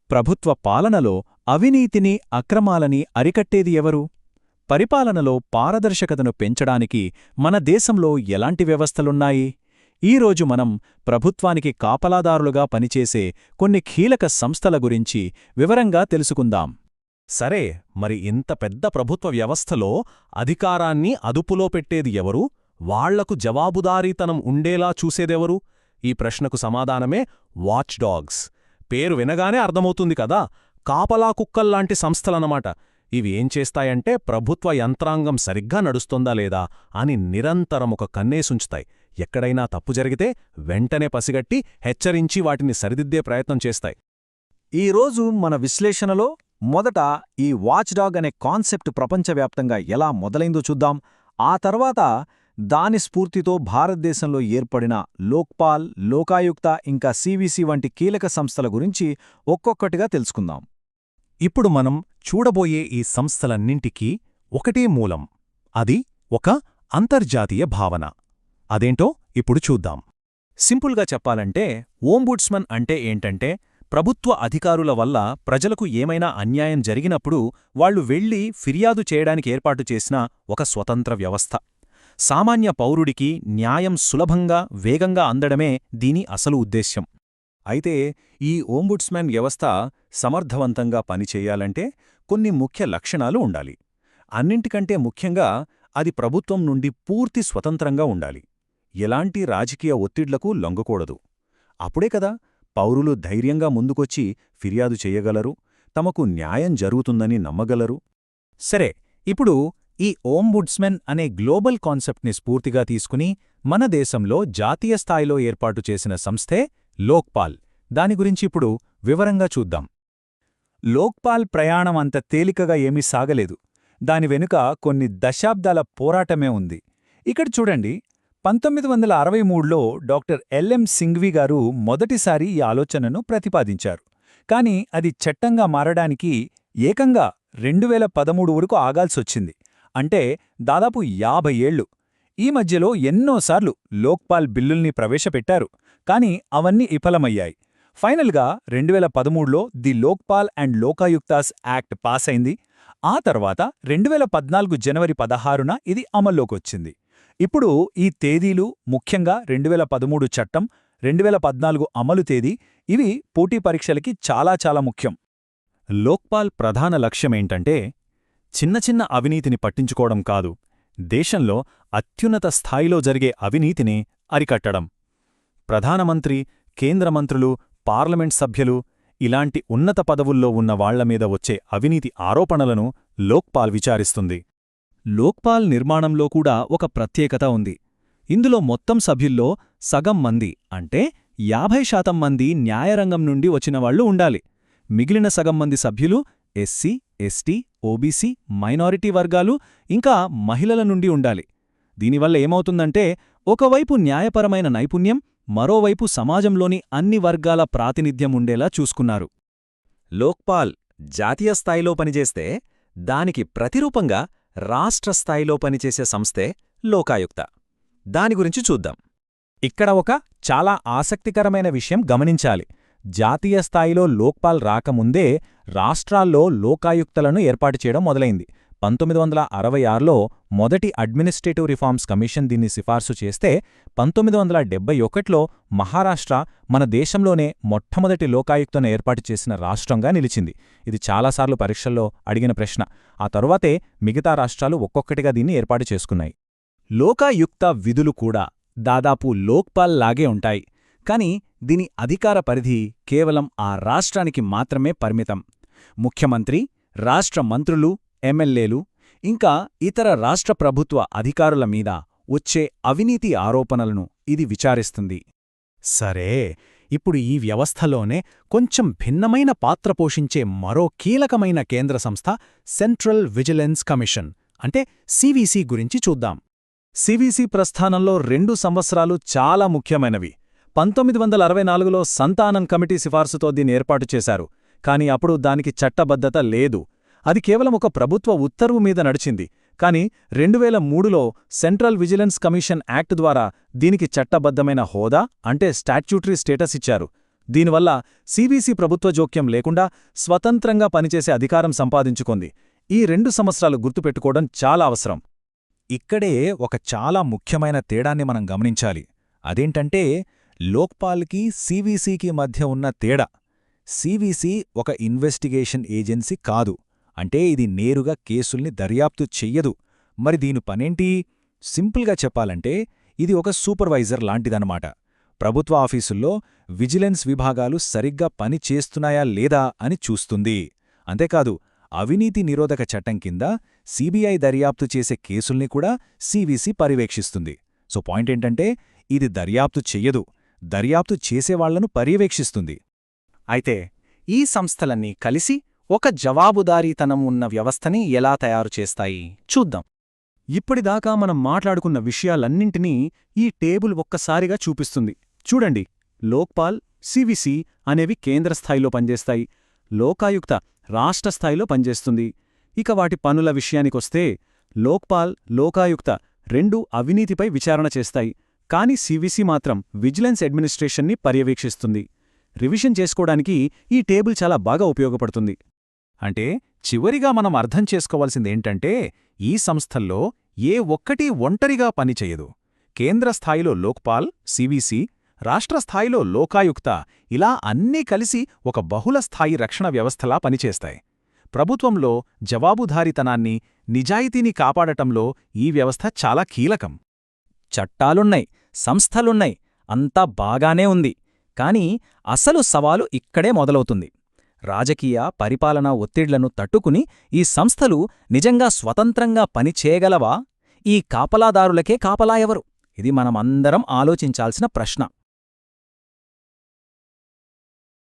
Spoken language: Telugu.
ప్రభుత్వ పాలనలో అవినీతిని అక్రమాలని అరికట్టేది ఎవరు? పరిపాలనలో పారదర్శకతను పెంచడానికి మన దేశంలో ఎలాంటి వ్యవస్థలున్నాయి? ఈరోజు మనం ప్రభుత్వానికి కాపలాదారులుగా పనిచేసే కొన్ని కీలక సంస్థల గురించి వివరంగా తెలుసుకుందాం. సరే, మరి ఇంత పెద్ద ప్రభుత్వ వ్యవస్థలో అధికారాన్ని అదుపులో పెట్టేది ఎవరు? వాళ్లకు జవాబుదారీతనం ఉండేలా చూసేదెవరు? ఈ ప్రశ్నకు సమాధానమే వాచ్ డాగ్స్. పేరు వినగానే అర్థమవుతుంది కదా, కాపలా కుక్కల్లాంటి సంస్థలన్నమాట. ఇవి ఏం చేస్తాయంటే ప్రభుత్వ యంత్రాంగం సరిగ్గా నడుస్తోందా లేదా అని నిరంతరం ఒక కన్నేసుంచుతాయి. ఎక్కడైనా తప్పు జరిగితే వెంటనే పసిగట్టి హెచ్చరించి వాటిని సరిదిద్దే ప్రయత్నం చేస్తాయి. ఈరోజు మన విశ్లేషణలో మొదట ఈ వాచ్ డాగ్ అనే కాన్సెప్ట్ ప్రపంచవ్యాప్తంగా ఎలా మొదలైందో చూద్దాం. ఆ తర్వాత దాని స్ఫూర్తితో భారతదేశంలో ఏర్పడిన లోక్పాల్, లోకాయుక్త ఇంకా సివిసి వంటి కీలక సంస్థల గురించి ఒక్కొక్కటిగా తెలుసుకుందాం. ఇప్పుడు మనం చూడబోయే ఈ సంస్థలన్నింటికీ ఒకటే మూలం. అది ఒక అంతర్జాతీయ భావన. అదేంటో ఇప్పుడు చూద్దాం. సింపుల్గా చెప్పాలంటే ఓంబుడ్స్మన్ అంటే ఏంటంటే, ప్రభుత్వ అధికారుల వల్ల ప్రజలకు ఏమైనా అన్యాయం జరిగినప్పుడు వాళ్లు వెళ్లి ఫిర్యాదు చేయడానికి ఏర్పాటు చేసిన ఒక స్వతంత్ర వ్యవస్థ. సామాన్య పౌరుడికి న్యాయం సులభంగా, వేగంగా అందడమే దీని అసలు ఉద్దేశ్యం. అయితే ఈ ఓంబుడ్స్మన్ వ్యవస్థ సమర్థవంతంగా పనిచేయాలంటే కొన్ని ముఖ్య లక్షణాలు ఉండాలి. అన్నింటికంటే ముఖ్యంగా అది ప్రభుత్వం నుండి పూర్తి స్వతంత్రంగా ఉండాలి. ఎలాంటి రాజకీయ ఒత్తిడ్లకు లొంగకూడదు. అప్పుడే కదా పౌరులు ధైర్యంగా ముందుకొచ్చి ఫిర్యాదు చెయ్యగలరు, తమకు న్యాయం జరుగుతుందని నమ్మగలరు. సరే, ఇప్పుడు ఈ ఓంబుడ్స్మన్ అనే గ్లోబల్ కాన్సెప్ట్ని స్ఫూర్తిగా తీసుకుని మన దేశంలో జాతీయ స్థాయిలో ఏర్పాటు చేసిన సంస్థే లోక్పాల్. దాని గురించి ఇప్పుడు వివరంగా చూద్దాం. లోక్పాల్ ప్రయాణం అంత తేలికగా ఏమీ సాగలేదు. దాని వెనుక కొన్ని దశాబ్దాల పోరాటమే ఉంది. ఇక్కడ చూడండి, 1963లో డాక్టర్ ఎల్ఎం సింఘ్వి గారు మొదటిసారి ఈ ఆలోచనను ప్రతిపాదించారు. కాని అది చట్టంగా మారడానికి ఏకంగా 2013 వరకు ఆగాల్సొచ్చింది. అంటే దాదాపు 50 ఏళ్లు. ఈ మధ్యలో ఎన్నోసార్లు లోక్పాల్ బిల్లుల్ని ప్రవేశపెట్టారు, కాని అవన్నీ విఫలమయ్యాయి. ఫైనల్గా 2013లో the Lokpal and Lokayuktas act pass అయింది. ఆ తర్వాత 2014 జనవరి 16న ఇది అమల్లోకొచ్చింది. ఇప్పుడు ఈ తేదీలు, ముఖ్యంగా 2013 చట్టం, 2014 అమలు తేదీ, ఇవి పోటీ పరీక్షలకి చాలా చాలా ముఖ్యం. లోక్పాల్ ప్రధాన లక్ష్యమేంటంటే చిన్న చిన్న అవినీతిని పట్టించుకోవడం కాదు, దేశంలో అత్యున్నత స్థాయిలో జరిగే అవినీతిని అరికట్టడం. ప్రధానమంత్రి, కేంద్ర మంత్రులు, పార్లమెంట్ సభ్యులు ఇలాంటి ఉన్నత పదవుల్లో ఉన్న వాళ్లమీద వచ్చే అవినీతి ఆరోపణలను లోక్పాల్ విచారిస్తుంది. లోక్పాల్ నిర్మాణంలో కూడా ఒక ప్రత్యేకత ఉంది. ఇందులో మొత్తం సభ్యుల్లో సగం మంది, అంటే 50% మంది న్యాయరంగం నుండి వచ్చినవాళ్లు ఉండాలి. మిగిలిన సగం మంది సభ్యులు ఎస్సీ, ఎస్టీ, ఓబీసీ, మైనారిటీ వర్గాలు ఇంకా మహిళల నుండి ఉండాలి. దీనివల్ల ఏమవుతుందంటే, ఒకవైపు న్యాయపరమైన నైపుణ్యం, మరోవైపు సమాజంలోని అన్ని వర్గాల ప్రాతినిధ్యం ఉండేలా చూసుకున్నారు. లోక్పాల్ జాతీయ స్థాయిలో పనిచేస్తే దానికి ప్రతిరూపంగా రాష్ట్ర స్థాయిలో పనిచేసే సంస్థే లోకాయుక్త. దాని గురించి చూద్దాం. ఇక్కడ ఒక చాలా ఆసక్తికరమైన విషయం గమనించాలి. జాతీయ స్థాయిలో లోక్పాల్ రాకముందే రాష్ట్రాల్లో లోకాయుక్తలను ఏర్పాటు చేయడం మొదలైంది. 1966లో మొదటి అడ్మినిస్ట్రేటివ్ రిఫార్మ్స్ కమిషన్ దీన్ని సిఫార్సు చేస్తే 1971లో మహారాష్ట్ర మన దేశంలోనే మొట్టమొదటి లోకాయుక్తను ఏర్పాటు చేసిన రాష్ట్రంగా నిలిచింది. ఇది చాలాసార్లు పరీక్షల్లో అడిగిన ప్రశ్న. ఆ తరువాతే మిగతా రాష్ట్రాలు ఒక్కొక్కటిగా దీన్ని ఏర్పాటు చేసుకున్నాయి. లోకాయుక్త విధులు కూడా దాదాపు లోక్పాల్ లాగే ఉంటాయి. కాని దీని అధికార పరిధి కేవలం ఆ రాష్ట్రానికి మాత్రమే పరిమితం. ముఖ్యమంత్రి, రాష్ట్ర మంత్రులు, ఎమ్మెల్యేలు ఇంకా ఇతర రాష్ట్ర ప్రభుత్వ అధికారుల మీద వచ్చే అవినీతి ఆరోపణలను ఇది విచారిస్తుంది. సరే, ఇప్పుడు ఈ వ్యవస్థలోనే కొంచెం భిన్నమైన పాత్ర పోషించే మరో కీలకమైన కేంద్ర సంస్థ సెంట్రల్ విజిలెన్స్ కమిషన్ అంటే సివిసి గురించి చూద్దాం. సివిసి ప్రస్థానంలో 2 సంవత్సరాలు చాలా ముఖ్యమైనవి. 1964లో సంతానం కమిటీ సిఫార్సుతో దీన్ని ఏర్పాటు చేశారు. కాని అప్పుడు దానికి చట్టబద్ధత లేదు. అది కేవలం ఒక ప్రభుత్వ ఉత్తర్వు మీద నడిచింది. కాని 2003లో సెంట్రల్ విజిలెన్స్ కమిషన్ యాక్ట్ ద్వారా దీనికి చట్టబద్ధమైన హోదా అంటే స్టాట్యూటరీ స్టేటస్ ఇచ్చారు. దీనివల్ల సిబిసి ప్రభుత్వ జోక్యం లేకుండా స్వతంత్రంగా పనిచేసే అధికారం సంపాదించుకుంది. ఈ 2 సంవత్సరాలు గుర్తుపెట్టుకోవడం చాలా అవసరం. ఇక్కడే ఒక చాలా ముఖ్యమైన తేడాన్ని మనం గమనించాలి. అదేంటంటే లోక్పాల్కి సివిసికి మధ్య ఉన్న తేడా. సివిసి ఒక ఇన్వెస్టిగేషన్ ఏజెన్సీ కాదు. అంటే ఇది నేరుగా కేసుల్ని దర్యాప్తు చెయ్యదు. మరి దీని పనేంటి? సింపుల్గా చెప్పాలంటే ఇది ఒక సూపర్వైజర్ లాంటిదన్నమాట. ప్రభుత్వ ఆఫీసుల్లో విజిలెన్స్ విభాగాలు సరిగ్గా పని చేస్తున్నాయా లేదా అని చూస్తుంది. అంతేకాదు, అవినీతి నిరోధక చట్టం కింద సిబిఐ దర్యాప్తు చేసే కేసుల్ని కూడా సివిసి పర్యవేక్షిస్తుంది. సో పాయింటేంటంటే ఇది దర్యాప్తు చెయ్యదు, దర్యాప్తు చేసేవాళ్లను పర్యవేక్షిస్తుంది. అయితే ఈ సంస్థలన్నీ కలిసి ఒక జవాబుదారీతనం ఉన్న వ్యవస్థని ఎలా తయారు చేస్తాయి చూద్దాం. ఇప్పటిదాకా మనం మాట్లాడుకున్న విషయాలన్నింటినీ ఈ టేబుల్ ఒక్కసారిగా చూపిస్తుంది. చూడండి, లోక్పాల్, సివిసి అనేవి కేంద్ర స్థాయిలో పనిచేస్తాయి. లోకాయుక్త రాష్ట్ర స్థాయిలో పనిచేస్తుంది. ఇక వాటి పనుల విషయానికొస్తే లోక్పాల్, లోకాయుక్త రెండూ అవినీతిపై విచారణ చేస్తాయి. కాని సివిసి మాత్రం విజిలెన్స్ అడ్మినిస్ట్రేషన్ని పర్యవేక్షిస్తుంది. రివిజన్ చేసుకోవడానికి ఈ టేబుల్ చాలా బాగా ఉపయోగపడుతుంది. అంటే చివరిగా మనం అర్థం చేసుకోవాల్సిందేంటంటే ఈ సంస్థల్లో ఏ ఒక్కటీ ఒంటరిగా పనిచేయదు. కేంద్ర స్థాయిలో లోక్పాల్, సివిసి, రాష్ట్ర స్థాయిలో లోకాయుక్త ఇలా అన్నీ కలిసి ఒక బహుళస్థాయి రక్షణ వ్యవస్థలా పనిచేస్తాయి. ప్రభుత్వంలో జవాబుదారీతనాన్ని, నిజాయితీని కాపాడటంలో ఈ వ్యవస్థ చాలా కీలకం. చట్టాలున్నాయి, సంస్థలున్నాయి, అంతా బాగానే ఉంది. కాని అసలు సవాలు ఇక్కడే మొదలవుతుంది. రాజకీయ, పరిపాలనా ఒత్తిళ్లను తట్టుకుని ఈ సంస్థలు నిజంగా స్వతంత్రంగా పనిచేయగలవా? ఈ కాపలాదారులకే కాపలా ఎవరు? ఇది మనమందరం ఆలోచించాల్సిన ప్రశ్న.